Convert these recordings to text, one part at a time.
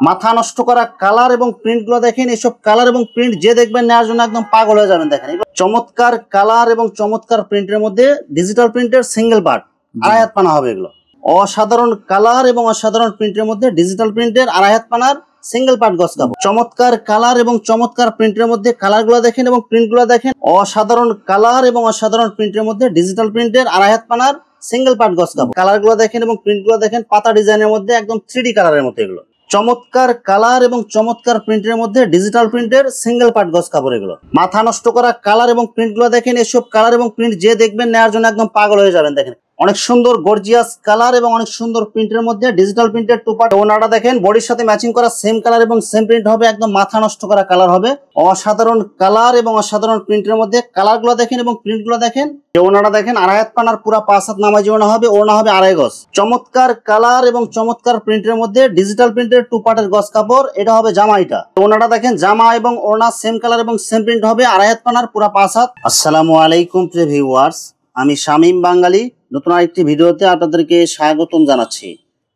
মাথা নষ্ট করা কালার এবং প্রিন্ট গুলো দেখেন, এইসব কালার এবং প্রিন্ট যে দেখবেন নেওয়ার জন্য একদম পাগল হয়ে যাবেন। দেখেন চমৎকার কালার এবং চমৎকার প্রিন্টের মধ্যে ডিজিটাল প্রিন্টের সিঙ্গেল পার্ট, আড়াই হাত পানা হবে এগুলো। অসাধারণ কালার এবং অসাধারণ প্রিন্টের মধ্যে ডিজিটাল প্রিন্টের আড়াই হাত পানার সিঙ্গেল পার্ট গজ কাপড়। চমৎকার কালার এবং চমৎকার প্রিন্টের মধ্যে কালার গুলো দেখেন এবং প্রিন্ট গুলো দেখেন। অসাধারণ কালার এবং অসাধারণ প্রিন্টের মধ্যে ডিজিটাল প্রিন্টের আড়াই হাত পানার সিঙ্গেল পার্ট গজ কাপড়। কালার গুলো দেখেন এবং প্রিন্ট গুলো দেখেন, পাতা ডিজাইনের মধ্যে একদম 3D কালারের মধ্যে এগুলো। চমৎকার কালার এবং চমৎকার প্রিন্টের মধ্যে ডিজিটাল প্রিন্টের সিঙ্গেল পার্ট গজ কাপড় এগুলো। মাথা নষ্ট করা কালার এবং প্রিন্ট গুলো দেখেন, এসব কালার এবং প্রিন্ট যে দেখবেন নেওয়ার জন্য একদম পাগল হয়ে যাবেন। দেখেন অনেক সুন্দর গর্জিয়াস কালার এবং অনেক সুন্দর প্রিন্টের মধ্যে ডিজিটাল প্রিন্টের টুপাট। ওনাটা দেখেন বডির সাথে ম্যাচিং করা সেম কালার এবং সেম প্রিন্ট হবে, একদম মাথা নষ্ট করা কালার হবে। অসাধারণ কালার এবং অসাধারণ প্রিন্টের মধ্যে কালার গুলো দেখেন এবং প্রিন্ট গুলো দেখেন। ওনাটা দেখেন আড়াই হাত পানার পুরা 5 হাত নামাজি ওনা হবে, ওনা হবে আড়াই গজ। চমৎকার কালার এবং চমৎকার প্রিন্টের মধ্যে ডিজিটাল প্রিন্টের টুপাটের গজ কাপড়, এটা হবে জামাইটা। ওনাটা দেখেন জামা এবং ওনা সেম কালার এবং সেম প্রিন্ট হবে, আড়াই হাত পানার পুরা 5 হাত। আসসালামু আলাইকুম প্রিয় ভিউয়ার্স, আমি শামীম বাঙালি নতুন আরেকটি ভিডিওতে আপনাদেরকে স্বাগতম জানাচ্ছি।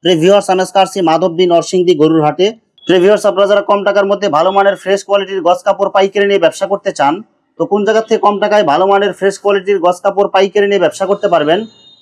প্রিয় ভিউয়ার্স, আমি আজকে আসছি মাধবদী নরসিংদী গরুর হাটে। প্রিয় ভিউয়ার্স, আপনারা যারা কম টাকার মধ্যে ভালো মানের ফ্রেশ কোয়ালিটির গজ কাপড় পাইকারি নিয়ে ব্যবসা করতে চান, তো কোন জায়গা থেকে কম টাকায় ভালো মানের ফ্রেশ কোয়ালিটির গজ কাপড় পাইকারি নিয়ে ব্যবসা করতে পারবেন,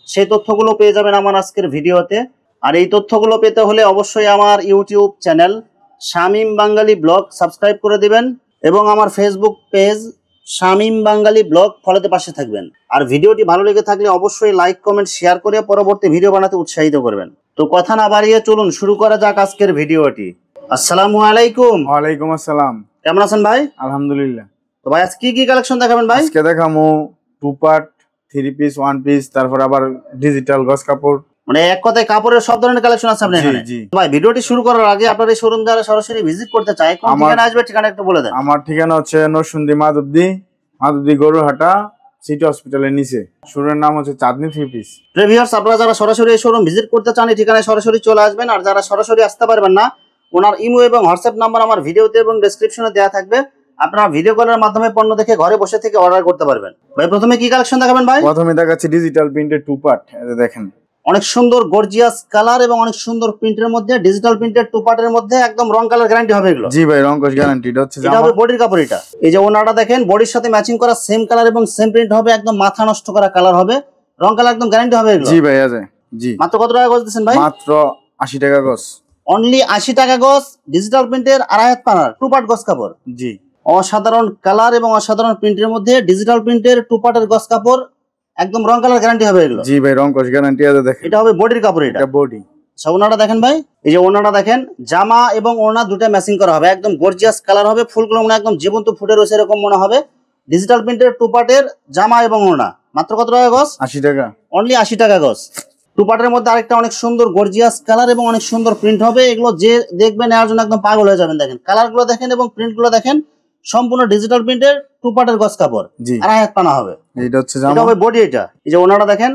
সেই তথ্যগুলো পেয়ে যাবেন আমার আজকের ভিডিওতে। আর এই তথ্যগুলো পেতে হলে অবশ্যই আমার ইউটিউব চ্যানেল শামীম বাঙালি ব্লগ সাবস্ক্রাইব করে দিবেন এবং আমার ফেসবুক পেজ শামীম বাঙালি ব্লগ ফলোতে পাশে থাকবেন। আর ভিডিওটি ভালো লেগে থাকলে অবশ্যই লাইক কমেন্ট শেয়ার করে পরবর্তী ভিডিও বানাতে উৎসাহিত করবেন। তো কথা না বাড়িয়ে চলুন শুরু করা যাক আজকের ভিডিওটি। আসসালামু আলাইকুম। ওয়ালাইকুম আসসালাম। কেমন আছেন ভাই? আলহামদুলিল্লাহ। তো ভাই আজকে কি কালেকশন দেখাবেন ভাই? আজকে দেখামু টু পার্ট, 3 পিস, 1 পিস, তারপর আবার ডিজিটাল গজ কাপড়, মানে এক কথায় কাপড়ের সব ধরনের কালেকশন আছে আপনার এখানে। জি। ভাই ভিডিওটি শুরু করার আগে আপনার এই শোরুম যারা সরাসরি ভিজিট করতে চায় কোন ঠিকানা আসবে, ঠিকানা একটু বলে দেন। আমার ঠিকানা হচ্ছে নরসিংদী মাধবদী গরুহাটা সিটি হসপিটালের নিচে। শোরুমের নাম হচ্ছে চাঁদনি 3 পিস। ভিউয়ার্স, আপনারা যারা সরাসরি এই শোরুম ভিজিট করতে চান এই ঠিকানায় সরাসরি চলে আসবেন। আর যারা সরাসরি আসতে পারবেন না, ওনার ইমো এবং হোয়াটসঅ্যাপ নাম্বার আমার ভিডিওতে এবং ডেসক্রিপশনে দেওয়া থাকবে। আপনারা ভিডিও কলের মাধ্যমে পণ্য দেখে ঘরে বসে থেকে অর্ডার করতে পারবেন। ভাই প্রথমে কি কালেকশন দেখাবেন ভাই? প্রথমে দেখাচ্ছি ডিজিটাল প্রিন্টের টু পার্ট। এই দেখেন অনেক সুন্দর গর্জিয়াস কালার এবং অনেক সুন্দর প্রিন্টের মধ্যে ডিজিটাল প্রিন্টের টু পার্টের মধ্যে একদম রং কালার গ্যারান্টি হবে এগুলো। জি ভাই, রং কস গ্যারান্টি। এটা হচ্ছে এটা হবে বডির কাপড়। এটা এই যে ওনাটা দেখেন বডির সাথে ম্যাচিং করা সেম কালার এবং সেম প্রিন্ট হবে, একদম মাথা নষ্ট করা কালার হবে, রং কালার একদম গ্যারান্টি হবে এগুলো। জি ভাই আছে। জি মাত্র কত টাকা গজ দিচ্ছেন ভাই? মাত্র 80 টাকা গজ। অনলি 80 টাকা গজ, ডিজিটাল প্রিন্টের আড়াই হাত পানার টু পার্ট গজ কাপড়। জি অসাধারণ কালার এবং অসাধারণ প্রিন্টের মধ্যে ডিজিটাল প্রিন্টের টু পার্টের গজ কাপড়, একদম রং কালার গ্যারান্টি হবে এগুলো। জি ভাই, রং কস গ্যারান্টি আছে। দেখেন এটা হবে বডির কাপড়। এটা বডি। ওনাটা দেখেন ভাই, এই যে ওনাটা দেখেন জামা এবং ওনা দুটো ম্যাচিং করা হবে, একদম গর্জিয়াস কালার হবে, ফুলগুলো মনে একদম জীবন্ত ফুটে রয়েছে এরকম মনে হবে। ডিজিটাল প্রিন্টের টু পার্টের জামা এবং ওনা। মাত্র কত টাকা গজ? 80 টাকা। অনলি 80 টাকা গজ। টু পার্টের মধ্যে আরেকটা অনেক সুন্দর গর্জিয়াস কালার এবং অনেক সুন্দর প্রিন্ট হবে, এগুলো যে দেখবেন নেওয়ার জন্য একদম পাগল হয়ে যাবেন। দেখেন কালার গুলো দেখেন এবং প্রিন্ট গুলো দেখেন, সম্পূর্ণ ডিজিটাল প্রিন্টের টু পার্টের গজ কাপড়, আড়াই হাত পানা হবে। এটা হচ্ছে জামা, এটা হবে বডি। এটা এই যে ওনাটা দেখেন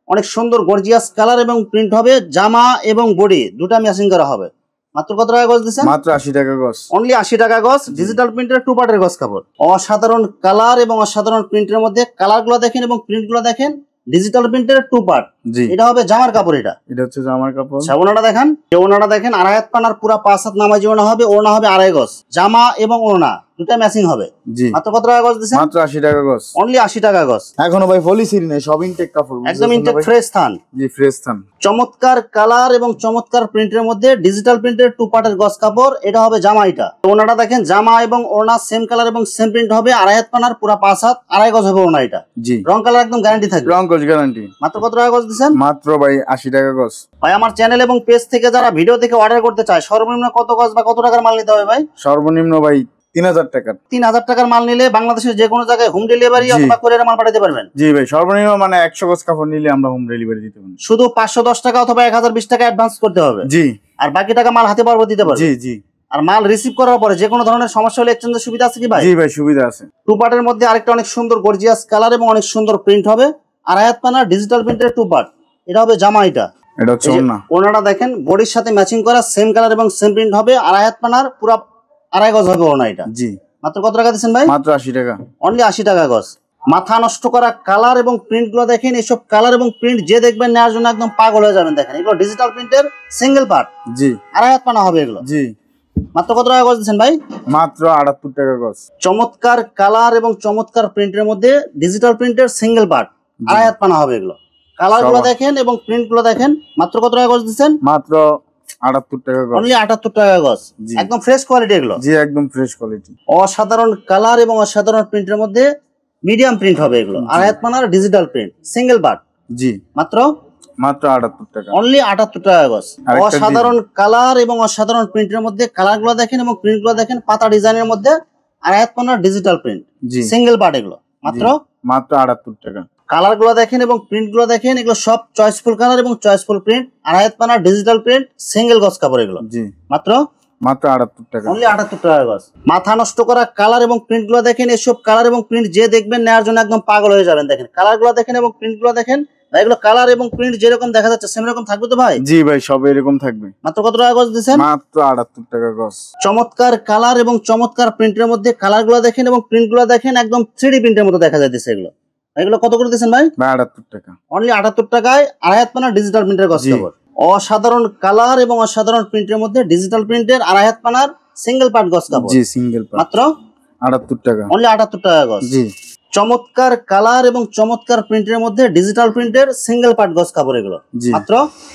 অনেক সুন্দর গর্জিয়াস কালার এবং প্রিন্ট হবে, জামা এবং বডি দুটা ম্যাচিং করা হবে। মাত্র কত টাকা গজ দিচ্ছেন? মাত্র 80 টাকা গজ। অনলি 80 টাকা গজ, ডিজিটাল প্রিন্টের টু পার্টের গজ কাপড়। অসাধারণ কালার এবং অসাধারণ প্রিন্টের মধ্যে কালার গুলো দেখেন এবং প্রিন্ট গুলো দেখেন, ডিজিটাল প্রিন্টের টু পার্ট। এটা হবে জামার কাপড়। এটা হচ্ছে জামার কাপড়। ওনাটা দেখেন, ওনাটা দেখেন আড়াই হাত পানার পুরা 5 হাত নামাজি ওনা হবে, ওনা হবে আড়াই গজ, জামা এবং ওনা দুটা ম্যাচিং হবে। জি মাত্র কত টাকা গজ দিচ্ছেন? মাত্র 80 টাকা গজ। অনলি 80 টাকা গজ। এখনো ভাই পলিসিরি নাই, সব ইনটেক কাপড়, একদম ইনটেক ফ্রেশ থান। জি ফ্রেশ থান। চমৎকার কালার এবং চমৎকার প্রিন্টের মধ্যে ডিজিটাল প্রিন্টের টু পার্টের গজ কাপড়, এটা হবে জামাইটা। ওনাটা দেখেন জামা এবং ওনা সেম কালার এবং সেম প্রিন্ট হবে, আড়াই হাত পানার পুরা 5 হাত, আড়াই গজ হবে ওনা। এটা জি রং কালার একদম গ্যারান্টি থাকবে। রং কস গ্যারান্টি। মাত্র কত টাকা গজ দিচ্ছেন? মাত্র ভাই 80 টাকা গজ। ভাই আমার চ্যানেল এবং পেজ থেকে যারা ভিডিও দেখে অর্ডার করতে চায় সর্বনিম্ন কত গজ বা কত টাকার মাল নিতে হবে ভাই? সর্বনিম্ন ভাই 3000 টাকা। 3000 টাকার মাল নিলে বাংলাদেশের যে কোনো জায়গায় হোম ডেলিভারি অথবা কুরিয়ারে মাল পাঠাতে পারবেন। জি ভাই, সর্বনিম্ন মানে 100 গজ কাপড় নিলে আমরা হোম ডেলিভারি দিতে পারি। শুধু 510 টাকা অথবা 1020 টাকা অ্যাডভান্স করতে হবে। জি আর বাকি টাকা মাল হাতে পারবো দিতে পারবে। জি জি। আর মাল রিসিভ করার পরে যে কোনো ধরনের সমস্যা হলে এক্সচেঞ্জের সুবিধা আছে কি ভাই? জি ভাই, সুবিধা আছে। টু পার্টের মধ্যে আরেকটা অনেক সুন্দর গর্জিয়াস কালার এবং অনেক সুন্দর প্রিন্ট হবে, আড়াই হাত পানার ডিজিটাল প্রিন্টের টু পার্ট, এটা হবে জামা। এটা হচ্ছে ওড়না। ওড়নাটা দেখেন বডির সাথে ম্যাচিং করা সেম কালার এবং সেম প্রিন্ট হবে, আড়াই হাত পানার পুরা আড়াই গজ হবে ওড়না। এটা জি মাত্র কত টাকা দিচ্ছেন ভাই? মাত্র 80 টাকা। অনলি 80 টাকা গজ। মাথা নষ্ট করা কালার এবং প্রিন্ট গুলো দেখেন, এইসব কালার এবং প্রিন্ট যে দেখবেন নেওয়ার জন্য একদম পাগল হয়ে যাবেন। দেখেন এগুলো ডিজিটাল প্রিন্টের সিঙ্গেল পার্ট, জি আড়াই হাত পানা হবে এগুলো। জি মাত্র কত টাকা গজ দিচ্ছেন ভাই? মাত্র 78 টাকা গজ। চমৎকার কালার এবং চমৎকার প্রিন্টের মধ্যে ডিজিটাল প্রিন্টের সিঙ্গেল পার্ট, আড়াই হাত পানা হবে এগুলো। কালার গুলো দেখেন এবং প্রিন্ট গুলো দেখেন। মাত্র কত টাকা গজ দিচ্ছেন? মাত্র 78 টাকা গজ। অনলি 78 টাকা গজ। একদম ফ্রেশ কোয়ালিটি এগুলো। জি একদম ফ্রেশ কোয়ালিটি। অসাধারণ কালার এবং অসাধারণ প্রিন্টের মধ্যে মিডিয়াম প্রিন্ট হবে এগুলো, আড়াই হাত পানার ডিজিটাল প্রিন্ট সিঙ্গেল পার্ট। জি মাত্র 78 টাকা। অনলি 78 টাকা গজ। অসাধারণ কালার এবং অসাধারণ প্রিন্টের মধ্যে কালার গুলো দেখেন এবং প্রিন্ট গুলো দেখেন। পাতা ডিজাইনের মধ্যে আড়াই হাত পানার ডিজিটাল প্রিন্ট সিঙ্গেল পার্ট এগুলো। মাত্র 78 টাকা। কালার গুলো দেখেন এবং প্রিন্ট গুলো দেখেন। এগুলো সব চয়েসফুল কালার এবং চয়েসফুল প্রিন্ট, আড়াই হাত পানার ডিজিটাল প্রিন্ট সিঙ্গেল গজ কাপড় এগুলো। জি মাত্র 78 টাকা। অনলি 78 টাকা গজ। মাথা নষ্ট করা কালার এবং প্রিন্ট গুলো দেখেন। এসব কালার এবং প্রিন্ট যে দেখবেন নেওয়ার জন্য একদম পাগল হয়ে যাবেন। দেখেন কালার গুলো দেখেন এবং প্রিন্ট গুলো দেখেন। এগুলো কালার এবং প্রিন্ট যেরকম দেখা যাচ্ছে সেম রকম থাকবে তো ভাই? জি ভাই সব এরকম থাকবে। মাত্র কত টাকা গজ দিচ্ছেন? মাত্র 78 টাকা গজ। চমৎকার কালার এবং চমৎকার প্রিন্টের মধ্যে কালার গুলো দেখেন এবং প্রিন্ট গুলো দেখেন। একদম 3D প্রিন্টের মতো দেখা যাচ্ছে এগুলো। এগুলো কত করে দিচ্ছেন ভাই? 78 টাকা। অনলি 78 টাকায় আড়াই হাত পানার ডিজিটাল প্রিন্টের গজ কাপড়। অসাধারণ কালার এবং অসাধারণ প্রিন্টের মধ্যে ডিজিটাল প্রিন্টের আড়াই হাত পানার সিঙ্গেল পার্ট গজ কাপড়। জি সিঙ্গেল পার্ট। মাত্র 78 টাকা। অনলি 78 টাকা গজ। জি চমৎকার কালার এবং চমৎকার প্রিন্টের মধ্যে ডিজিটাল প্রিন্টের সিঙ্গেল পার্ট গজ কাপড় এগুলো। মাত্র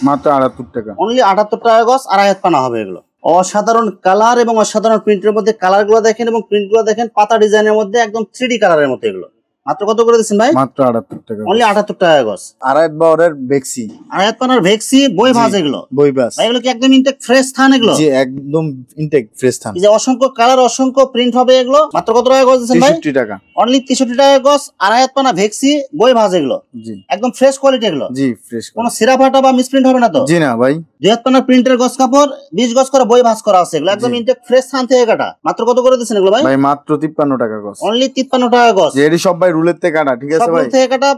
78 টাকা। অনলি 78 টাকা গজ, আড়াই হাত পানা হবে এগুলো। অসাধারণ কালার এবং অসাধারণ প্রিন্টের মধ্যে কালার গুলো দেখেন এবং প্রিন্ট গুলো দেখেন। পাতা ডিজাইনের মধ্যে একদম 3D কালারের মতো এগুলো। মাত্র কত করে দিচ্ছেন ভাই? মাত্র 78 টাকা। অনলি 78 টাকা গজ। আড়াই বাওরের বেক্সি, আড়াই হাত পানার ভেক্সি বই ভাজ এগুলো। বই বাস। এগুলো কি একদম ইনটেক ফ্রেশ থান এগুলো? জি একদম ইনটেক ফ্রেশ থান। এই যে অসংখ্য কালার অসংখ্য প্রিন্ট হবে এগুলো। মাত্র কত টাকা গজ দিচ্ছেন ভাই? 63 টাকা। অনলি 63 টাকা গজ, আড়াই হাত পানা ভেক্সি বই ভাজ এগুলো। জি একদম ফ্রেশ কোয়ালিটি এগুলো। জি ফ্রেশ। কোনো সিরা ফাটা বা মিসপ্রিন্ট হবে না তো? জি না ভাই। দুই হাত পানার প্রিন্টের গজ কাপড় 20 গজ করে বই ভাজ করা আছে এগুলো। একদম ইনটেক ফ্রেশ থান থেকে কাটা। মাত্র কত করে দিচ্ছেন এগুলো ভাই? ভাই মাত্র 53 টাকা গজ। অনলি 53 টাকা গজ। যে এটি সব ভাই রুলের থেকে কাটা, ঠিক আছে ভাই? থেকে কাটা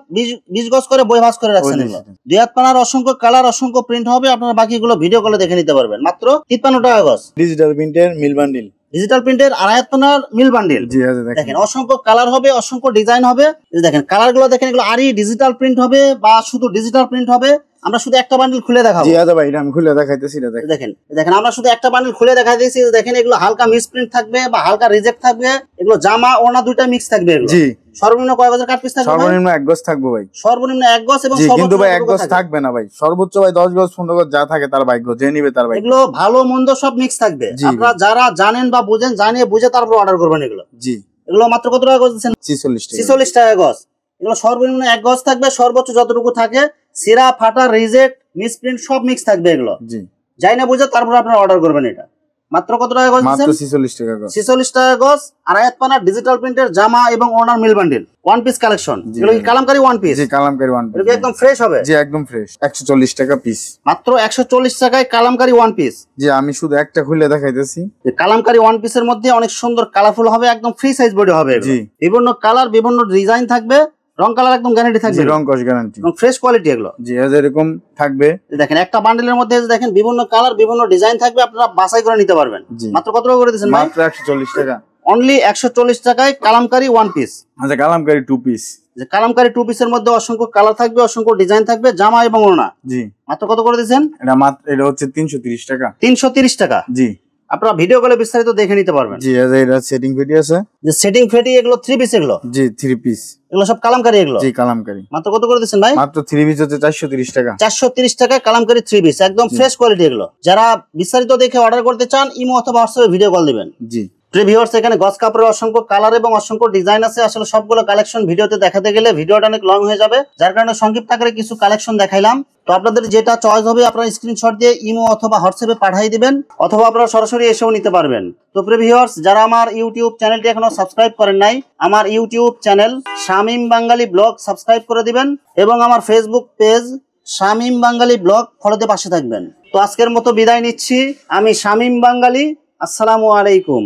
20 গজ করে বই ভাজ করে রাখছেন এগুলো। দুই হাত পানার অসংখ্য কালার অসংখ্য প্রিন্ট হবে। আপনারা বাকিগুলো ভিডিও কলে দেখে নিতে পারবেন। মাত্র 53 টাকা গজ। ডিজিটাল প্রিন্টের মিল বান্ডিল। ডিজিটাল প্রিন্টের আড়াই হাত পানার মিল বান্ডিল। জি আছে দেখেন অসংখ্য কালার হবে অসংখ্য ডিজাইন হবে। দেখেন কালার গুলো দেখেন। এগুলো আরই ডিজিটাল প্রিন্ট হবে বা শুধু ডিজিটাল প্রিন্ট হবে। আমরা শুধু একটা বান্ডিল খুলে দেখাবো। জি আছে ভাই, এটা আমি খুলে দেখাইতেছি। এটা দেখেন দেখেন আমরা শুধু একটা বান্ডিল খুলে দেখাই দিয়েছি। দেখেন এগুলো হালকা মিসপ্রিন্ট থাকবে বা হালকা রিজেক্ট থাকবে। এগুলো জামা ওনা দুইটা মিক্স থাকবে এগুলো। জি সর্বনিম্ন কয় গজের কাট পিস থাকবে? সর্বনিম্ন 1 গজ থাকবে ভাই। সর্বনিম্ন 1 গজ এবং জি কিন্তু ভাই 1 গজ থাকবে না ভাই। সর্বোচ্চ ভাই 10 গজ 15 গজ যা থাকে তার ভাগ্য, যে নিবে তার ভাগ্য। এগুলো ভালো মন্দ সব মিক্স থাকবে। আপনারা যারা জানেন বা বুঝেন জানিয়ে বুঝে তারপর অর্ডার করবেন এগুলো। জি এগুলো মাত্র কত টাকা গজ দিচ্ছেন? 46 টাকা গজ। এগুলো সর্বনিম্ন 1 গজ থাকবে। সর্বোচ্চ যতটুকু থাকে সিরা ফাটা রিজেক্ট মিসপ্রিন্ট সব মিক্স থাকবে এগুলো। জি যাই না বুঝে তারপর আপনারা অর্ডার করবেন এটা। মাত্র কত টাকা গজ দিচ্ছেন? মাত্র 46 টাকা গজ। 46 টাকা গজ, আড়াই হাত পানার ডিজিটাল প্রিন্টের জামা এবং ওনার মিল বান্ডিল ওয়ান পিস কালেকশন। এগুলো কি কালামকারী ওয়ান পিস? জি কালামকারী ওয়ান পিস। এগুলো একদম ফ্রেশ হবে? জি একদম ফ্রেশ। 140 টাকা পিস। মাত্র 140 টাকায় কালামকারী ওয়ান পিস। জি আমি শুধু একটা খুলে দেখাইতেছি। কালামকারী ওয়ান পিসের মধ্যে অনেক সুন্দর কালারফুল হবে। একদম ফ্রি সাইজ বডি হবে। জি বিভিন্ন কালার বিভিন্ন ডিজাইন থাকবে। রং কালার একদম গ্যারান্টি থাকবে। রং কস গ্যারান্টি এবং ফ্রেশ কোয়ালিটি এগুলো। জি এরকম থাকবে। দেখেন একটা বান্ডেলের মধ্যে দেখেন বিভিন্ন কালার বিভিন্ন ডিজাইন থাকবে। আপনারা বাছাই করে নিতে পারবেন। মাত্র কত টাকা করে দিচ্ছেন ভাই? মাত্র 140 টাকা। অনলি 140 টাকায় কালামকারী ওয়ান পিস। আচ্ছা কালামকারী 2 পিস। যে কালামকারী 2 পিসের মধ্যে অসংখ্য কালার থাকবে অসংখ্য ডিজাইন থাকবে জামা এবং ওড়না। জি মাত্র কত করে দিচ্ছেন? এটা হচ্ছে 330 টাকা। 330 টাকা। জি আপনারা ভিডিও কলে বিস্তারিত দেখে নিতে পারবেন। জি এটা সেটিং ভিডিও আছে। যে সেটিং ফেটি এগুলো 3 পিস এগুলো। জি 3 পিস। এগুলো সব কালামকারী এগুলো। জি কালামকারী। মাত্র কত করে দিচ্ছেন ভাই? মাত্র 3 পিস হচ্ছে 430 টাকা। 430 টাকা কালামকারী 3 পিস। একদম ফ্রেশ কোয়ালিটি এগুলো। যারা বিস্তারিত দেখে অর্ডার করতে চান ইমো অথবা হোয়াটসঅ্যাপে ভিডিও কল দিবেন। জি ভিউয়ার্স এখানে গজ কাপড়ের অসংখ্য কালার এবং অসংখ্য ডিজাইন আছে। আসলে সবগুলো কালেকশন ভিডিওতে দেখাতে গেলে ভিডিওটা অনেক লং হয়ে যাবে। যার কারণে সংক্ষিপ্ত আকারে কিছু কালেকশন দেখাইলাম। তো আপনাদের যেটা চয়েস হবে আপনারা স্ক্রিনশট দিয়ে ইমো অথবা হোয়াটসঅ্যাপে পাঠিয়ে দিবেন অথবা আপনারা সরাসরি এসেও নিতে পারবেন। তো ভিউয়ার্স যারা আমার ইউটিউব চ্যানেলটি এখনো সাবস্ক্রাইব করেন নাই আমার ইউটিউব চ্যানেল শামীম বাঙালি ব্লগ সাবস্ক্রাইব করে দিবেন এবং আমার ফেসবুক পেজ শামীম বাঙালি ব্লগ ফলোতে পাশে থাকবেন। তো আজকের মতো বিদায় নিচ্ছি। আমি শামীম বাঙালি। আসসালামু আলাইকুম।